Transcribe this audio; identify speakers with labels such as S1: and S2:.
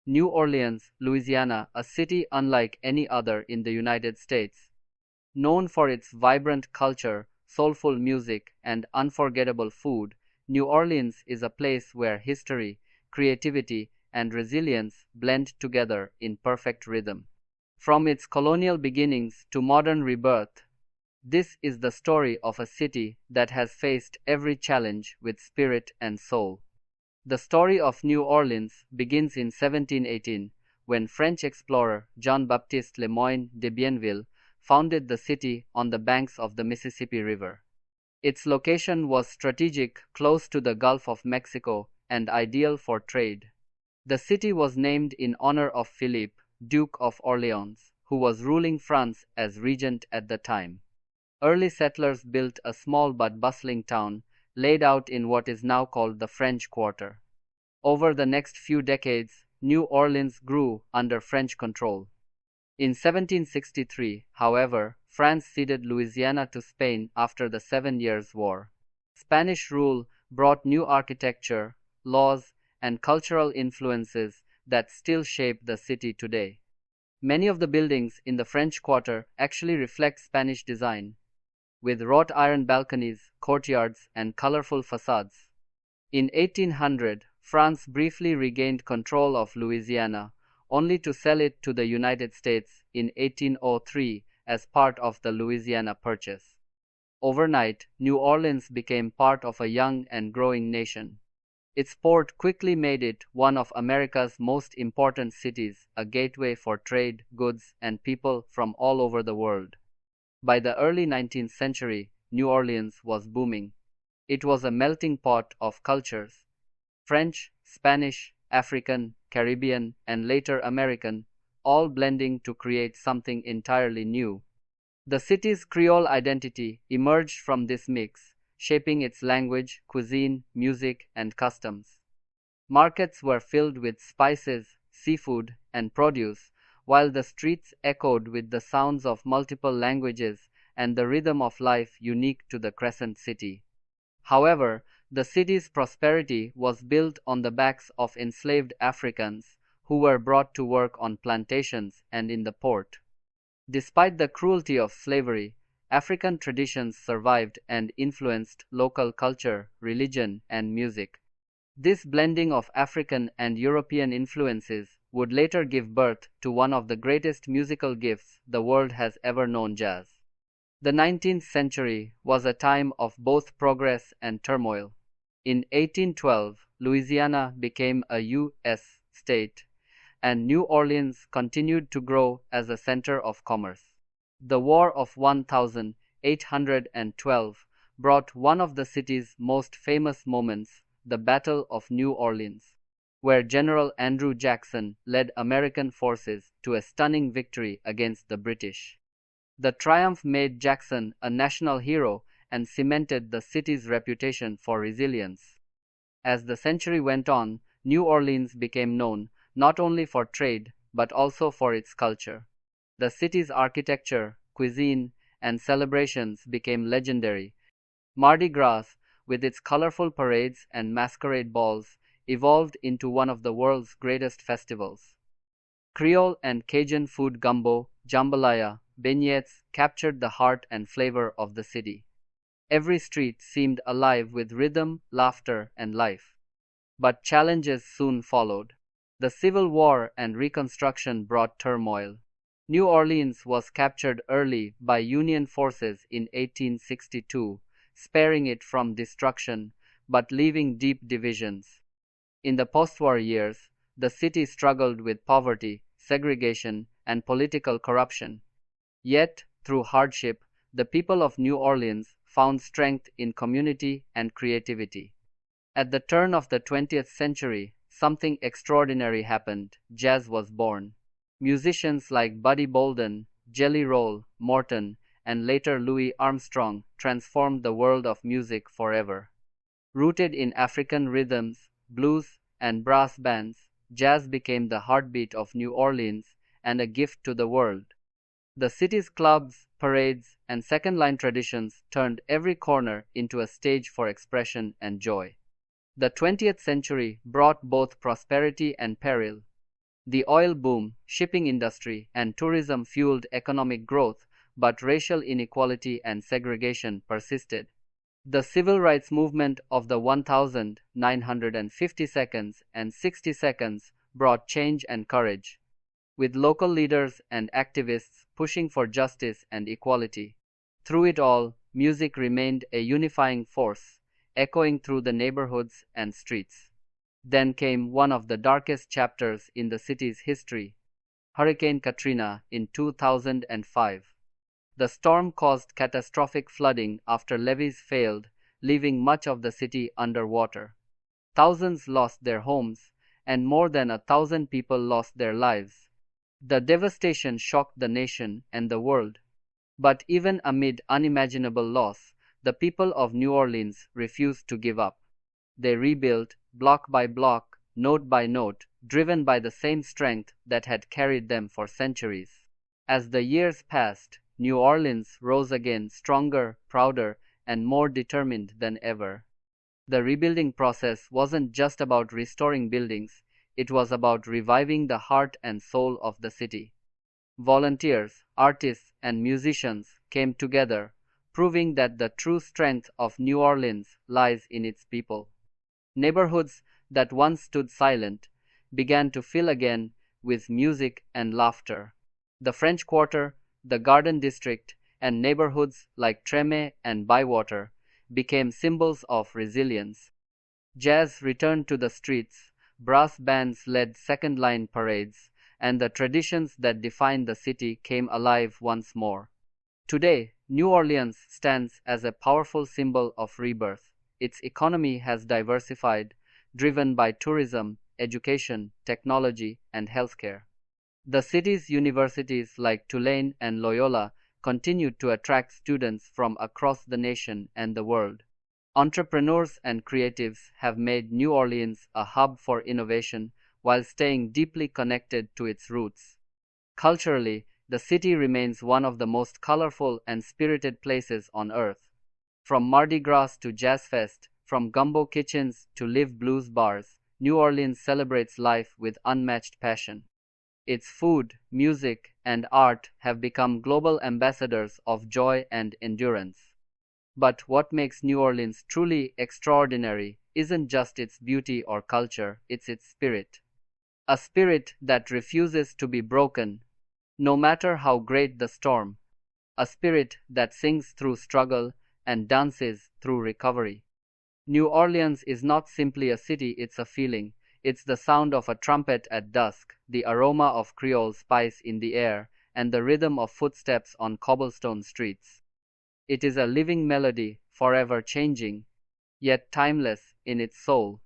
S1: New Orleans, Louisiana, a city unlike any other in the United States. Known for its vibrant culture, soulful music, and unforgettable food, New Orleans is a place where history, creativity, and resilience blend together in perfect rhythm. From its colonial beginnings to modern rebirth, this is the story of a city that has faced every challenge with spirit and soul. The story of New Orleans begins in 1718, when French explorer Jean-Baptiste Le Moyne de Bienville founded the city on the banks of the Mississippi River. Its location was strategic, close to the Gulf of Mexico, and ideal for trade. The city was named in honor of Philippe, Duke of Orleans, who was ruling France as regent at the time. Early settlers built a small but bustling town, laid out in what is now called the French Quarter. Over the next few decades, New Orleans grew under French control. In 1763, however, France ceded Louisiana to Spain after the Seven Years' War. Spanish rule brought new architecture, laws, and cultural influences that still shape the city today. Many of the buildings in the French Quarter actually reflect Spanish design, with wrought iron balconies, courtyards, and colorful facades. In 1800, France briefly regained control of Louisiana, only to sell it to the United States in 1803 as part of the Louisiana Purchase. Overnight, New Orleans became part of a young and growing nation. Its port quickly made it one of America's most important cities, a gateway for trade, goods, and people from all over the world. By the early 19th century, New Orleans was booming. It was a melting pot of cultures: French, Spanish, African, Caribbean, and later American, all blending to create something entirely new. The city's Creole identity emerged from this mix, shaping its language, cuisine, music, and customs. Markets were filled with spices, seafood, and produce, while the streets echoed with the sounds of multiple languages and the rhythm of life unique to the Crescent City. However, the city's prosperity was built on the backs of enslaved Africans who were brought to work on plantations and in the port. Despite the cruelty of slavery, African traditions survived and influenced local culture, religion, and music. This blending of African and European influences would later give birth to one of the greatest musical gifts the world has ever known: jazz. The 19th century was a time of both progress and turmoil. In 1812, Louisiana became a U.S. state, and New Orleans continued to grow as a center of commerce. The War of 1812 brought one of the city's most famous moments, the Battle of New Orleans, where General Andrew Jackson led American forces to a stunning victory against the British. The triumph made Jackson a national hero and cemented the city's reputation for resilience. As the century went on, New Orleans became known not only for trade but also for its culture. The city's architecture, cuisine, and celebrations became legendary. Mardi Gras, with its colorful parades and masquerade balls, evolved into one of the world's greatest festivals. Creole and Cajun food, gumbo, jambalaya, beignets, captured the heart and flavor of the city. Every street seemed alive with rhythm, laughter, and life. But challenges soon followed. The Civil War and Reconstruction brought turmoil. New Orleans was captured early by Union forces in 1862, sparing it from destruction, but leaving deep divisions. In the post-war years, the city struggled with poverty, segregation, and political corruption. Yet, through hardship, the people of New Orleans found strength in community and creativity. At the turn of the 20th century, something extraordinary happened: jazz was born. Musicians like Buddy Bolden, Jelly Roll Morton, and later Louis Armstrong transformed the world of music forever. Rooted in African rhythms, blues, and brass bands, jazz became the heartbeat of New Orleans and a gift to the world. The city's clubs, parades, and second-line traditions turned every corner into a stage for expression and joy. The 20th century brought both prosperity and peril. The oil boom, shipping industry, and tourism fueled economic growth, but racial inequality and segregation persisted. The civil rights movement of the 1950 seconds and 60 seconds brought change and courage, with local leaders and activists pushing for justice and equality. Through it all, music remained a unifying force, echoing through the neighborhoods and streets. Then came one of the darkest chapters in the city's history, Hurricane Katrina in 2005. The storm caused catastrophic flooding after levees failed, leaving much of the city underwater. Thousands lost their homes, and more than 1,000 people lost their lives. The devastation shocked the nation and the world. But even amid unimaginable loss, the people of New Orleans refused to give up. They rebuilt, block by block, note by note, driven by the same strength that had carried them for centuries. As the years passed, New Orleans rose again stronger, prouder, and more determined than ever. The rebuilding process wasn't just about restoring buildings, it was about reviving the heart and soul of the city. Volunteers, artists, and musicians came together, proving that the true strength of New Orleans lies in its people. Neighborhoods that once stood silent began to fill again with music and laughter. The French Quarter, the Garden District, and neighborhoods like Treme and Bywater became symbols of resilience. Jazz returned to the streets, brass bands led second-line parades, and the traditions that defined the city came alive once more. Today, New Orleans stands as a powerful symbol of rebirth. Its economy has diversified, driven by tourism, education, technology, and healthcare. The city's universities like Tulane and Loyola continue to attract students from across the nation and the world. Entrepreneurs and creatives have made New Orleans a hub for innovation while staying deeply connected to its roots. Culturally, the city remains one of the most colorful and spirited places on earth. From Mardi Gras to Jazz Fest, from gumbo kitchens to live blues bars, New Orleans celebrates life with unmatched passion. Its food, music, and art have become global ambassadors of joy and endurance. But what makes New Orleans truly extraordinary isn't just its beauty or culture, it's its spirit. A spirit that refuses to be broken, no matter how great the storm. A spirit that sings through struggle and dances through recovery. New Orleans is not simply a city, it's a feeling. It's the sound of a trumpet at dusk, the aroma of Creole spice in the air, and the rhythm of footsteps on cobblestone streets. It is a living melody, forever changing, yet timeless in its soul.